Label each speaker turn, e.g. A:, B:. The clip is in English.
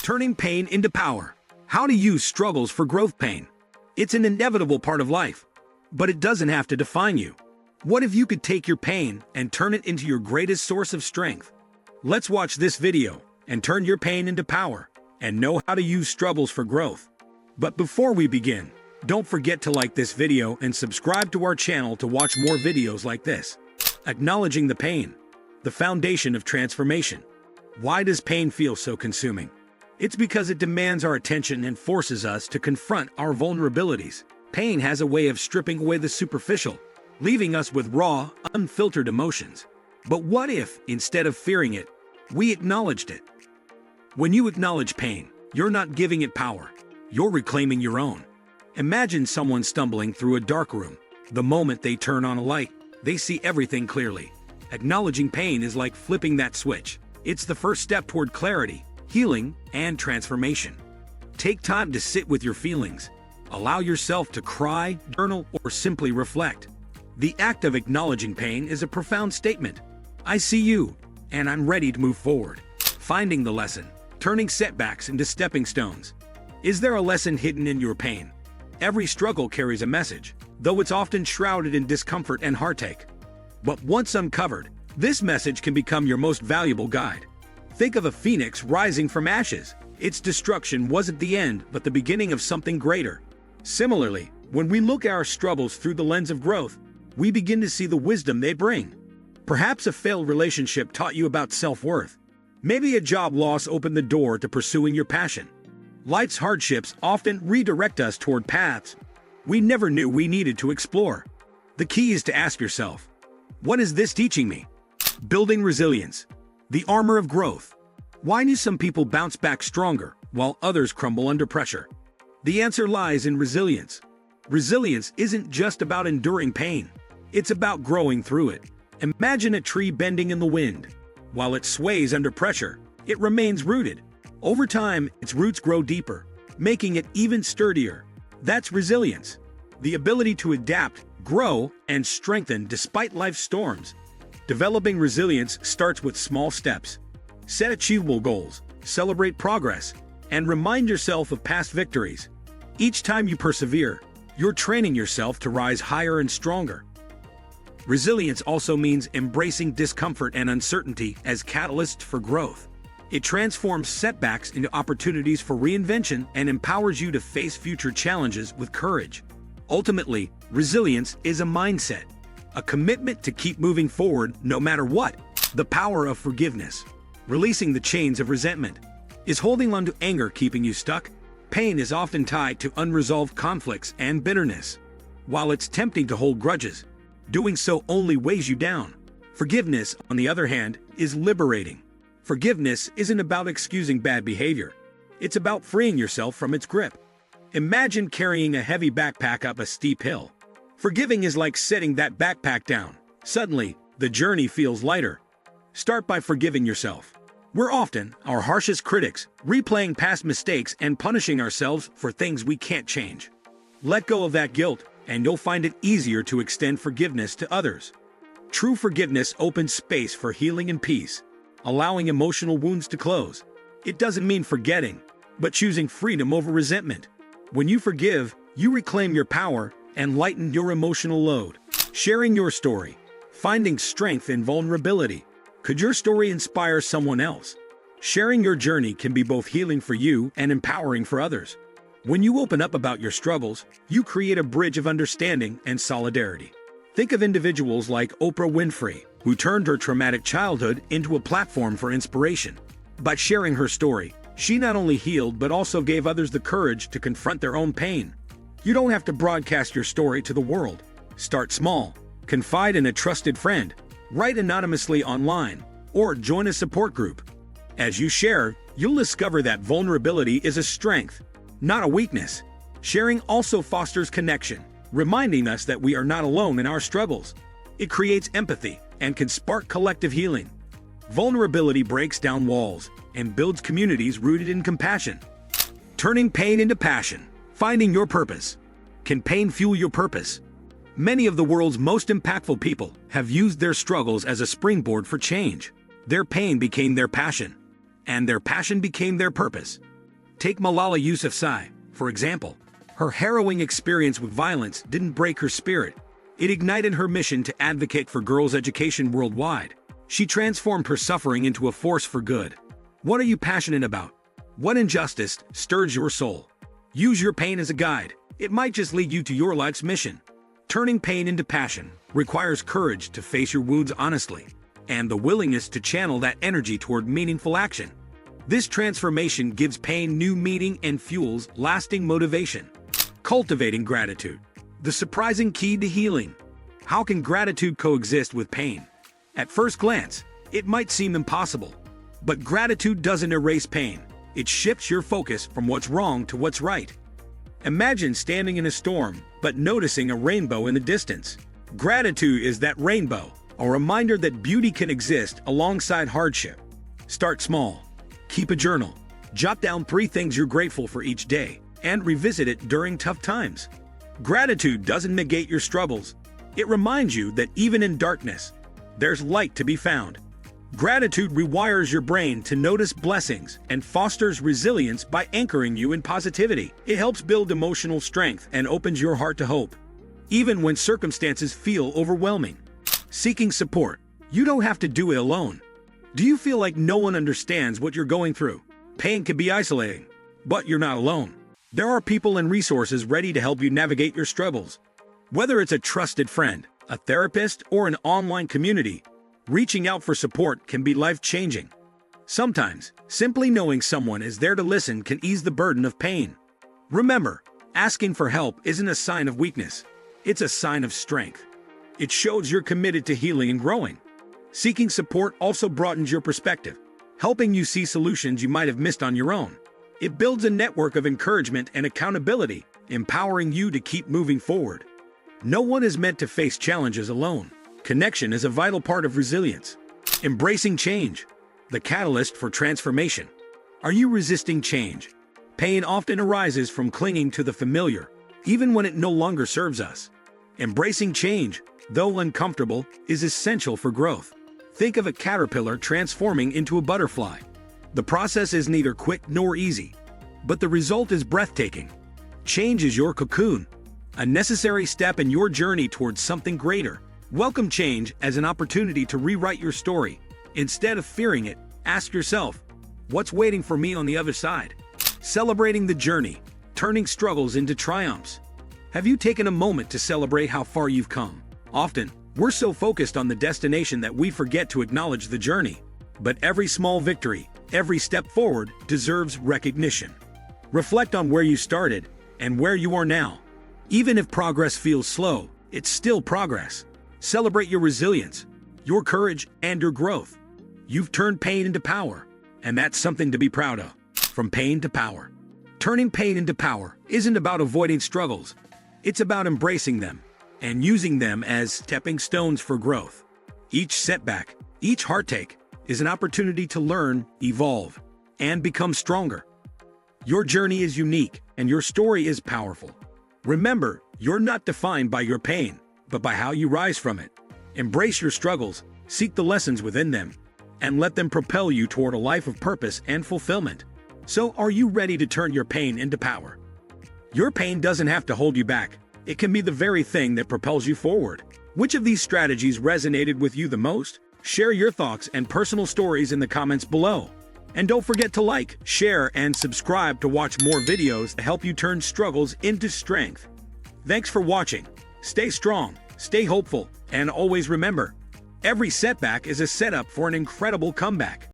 A: Turning pain into power. How to use struggles for growth. Pain. It's an inevitable part of life, but it doesn't have to define you. What if you could take your pain and turn it into your greatest source of strength? Let's watch this video and turn your pain into power and know how to use struggles for growth. But before we begin, don't forget to like this video and subscribe to our channel to watch more videos like this. Acknowledging the pain, the foundation of transformation. Why does pain feel so consuming? It's because it demands our attention and forces us to confront our vulnerabilities. Pain has a way of stripping away the superficial, leaving us with raw, unfiltered emotions. But what if, instead of fearing it, we acknowledged it? When you acknowledge pain, you're not giving it power. You're reclaiming your own. Imagine someone stumbling through a dark room. The moment they turn on a light, they see everything clearly. Acknowledging pain is like flipping that switch. It's the first step toward clarity, healing, and transformation. Take time to sit with your feelings. Allow yourself to cry, journal, or simply reflect. The act of acknowledging pain is a profound statement. I see you, and I'm ready to move forward. Finding the lesson. Turning setbacks into stepping stones. Is there a lesson hidden in your pain? Every struggle carries a message, though it's often shrouded in discomfort and heartache. But once uncovered, this message can become your most valuable guide. Think of a phoenix rising from ashes. Its destruction wasn't the end, but the beginning of something greater. Similarly, when we look at our struggles through the lens of growth, we begin to see the wisdom they bring. Perhaps a failed relationship taught you about self-worth. Maybe a job loss opened the door to pursuing your passion. Life's hardships often redirect us toward paths we never knew we needed to explore. The key is to ask yourself, what is this teaching me? Building resilience. The armor of growth. Why do some people bounce back stronger while others crumble under pressure? The answer lies in resilience. Resilience isn't just about enduring pain. It's about growing through it. Imagine a tree bending in the wind. While it sways under pressure, it remains rooted. Over time, its roots grow deeper, making it even sturdier. That's resilience. The ability to adapt, grow, and strengthen despite life's storms. Developing resilience starts with small steps. Set achievable goals, celebrate progress, and remind yourself of past victories. Each time you persevere, you're training yourself to rise higher and stronger. Resilience also means embracing discomfort and uncertainty as catalysts for growth. It transforms setbacks into opportunities for reinvention and empowers you to face future challenges with courage. Ultimately, resilience is a mindset, a commitment to keep moving forward no matter what. The power of forgiveness. Releasing the chains of resentment. Is holding on to anger keeping you stuck? Pain is often tied to unresolved conflicts and bitterness. While it's tempting to hold grudges, doing so only weighs you down. Forgiveness, on the other hand, is liberating. Forgiveness isn't about excusing bad behavior. It's about freeing yourself from its grip. Imagine carrying a heavy backpack up a steep hill. Forgiving is like setting that backpack down. Suddenly, the journey feels lighter. Start by forgiving yourself. We're often our harshest critics, replaying past mistakes and punishing ourselves for things we can't change. Let go of that guilt, and you'll find it easier to extend forgiveness to others. True forgiveness opens space for healing and peace, allowing emotional wounds to close. It doesn't mean forgetting, but choosing freedom over resentment. When you forgive, you reclaim your power and lighten your emotional load. Sharing your story. Finding strength in vulnerability. Could your story inspire someone else? Sharing your journey can be both healing for you and empowering for others. When you open up about your struggles, you create a bridge of understanding and solidarity. Think of individuals like Oprah Winfrey, who turned her traumatic childhood into a platform for inspiration. By sharing her story, she not only healed but also gave others the courage to confront their own pain. You don't have to broadcast your story to the world. Start small. Confide in a trusted friend. Write anonymously online, or join a support group. As you share, you'll discover that vulnerability is a strength, not a weakness. Sharing also fosters connection, reminding us that we are not alone in our struggles. It creates empathy and can spark collective healing. Vulnerability breaks down walls and builds communities rooted in compassion. Turning pain into passion. Finding your purpose. Can pain fuel your purpose? Many of the world's most impactful people have used their struggles as a springboard for change. Their pain became their passion, and their passion became their purpose. Take Malala Yousafzai, for example. Her harrowing experience with violence didn't break her spirit. It ignited her mission to advocate for girls' education worldwide. She transformed her suffering into a force for good. What are you passionate about? What injustice stirs your soul? Use your pain as a guide. It might just lead you to your life's mission. Turning pain into passion requires courage to face your wounds honestly, and the willingness to channel that energy toward meaningful action. This transformation gives pain new meaning and fuels lasting motivation. Cultivating gratitude. The surprising key to healing. How can gratitude coexist with pain? At first glance, it might seem impossible. But gratitude doesn't erase pain. It shifts your focus from what's wrong to what's right. Imagine standing in a storm, but noticing a rainbow in the distance. Gratitude is that rainbow, a reminder that beauty can exist alongside hardship. Start small. Keep a journal. Jot down 3 things you're grateful for each day, and revisit it during tough times. Gratitude doesn't negate your struggles. It reminds you that even in darkness, there's light to be found. Gratitude rewires your brain to notice blessings and fosters resilience by anchoring you in positivity. It helps build emotional strength and opens your heart to hope, even when circumstances feel overwhelming. Seeking support. You don't have to do it alone. Do you feel like no one understands what you're going through? Pain can be isolating, but you're not alone. There are people and resources ready to help you navigate your struggles. Whether it's a trusted friend, a therapist, or an online community, reaching out for support can be life-changing. Sometimes, simply knowing someone is there to listen can ease the burden of pain. Remember, asking for help isn't a sign of weakness. It's a sign of strength. It shows you're committed to healing and growing. Seeking support also broadens your perspective, helping you see solutions you might have missed on your own. It builds a network of encouragement and accountability, empowering you to keep moving forward. No one is meant to face challenges alone. Connection is a vital part of resilience. Embracing change, the catalyst for transformation. Are you resisting change? Pain often arises from clinging to the familiar, even when it no longer serves us. Embracing change, though uncomfortable, is essential for growth. Think of a caterpillar transforming into a butterfly. The process is neither quick nor easy, but the result is breathtaking. Change is your cocoon, a necessary step in your journey towards something greater. Welcome change as an opportunity to rewrite your story. Instead of fearing it, ask yourself, what's waiting for me on the other side? Celebrating the journey, turning struggles into triumphs. Have you taken a moment to celebrate how far you've come? Often, we're so focused on the destination that we forget to acknowledge the journey. But every small victory, every step forward, deserves recognition. Reflect on where you started and where you are now. Even if progress feels slow, it's still progress. Celebrate your resilience, your courage, and your growth. You've turned pain into power, and that's something to be proud of. From pain to power. Turning pain into power isn't about avoiding struggles. It's about embracing them and using them as stepping stones for growth. Each setback, each heartache, is an opportunity to learn, evolve, and become stronger. Your journey is unique, and your story is powerful. Remember, you're not defined by your pain, but by how you rise from it. Embrace your struggles, seek the lessons within them, and let them propel you toward a life of purpose and fulfillment. So, are you ready to turn your pain into power? Your pain doesn't have to hold you back. It can be the very thing that propels you forward. Which of these strategies resonated with you the most? Share your thoughts and personal stories in the comments below. And don't forget to like, share, and subscribe to watch more videos to help you turn struggles into strength. Thanks for watching. Stay strong, stay hopeful, and always remember, every setback is a setup for an incredible comeback.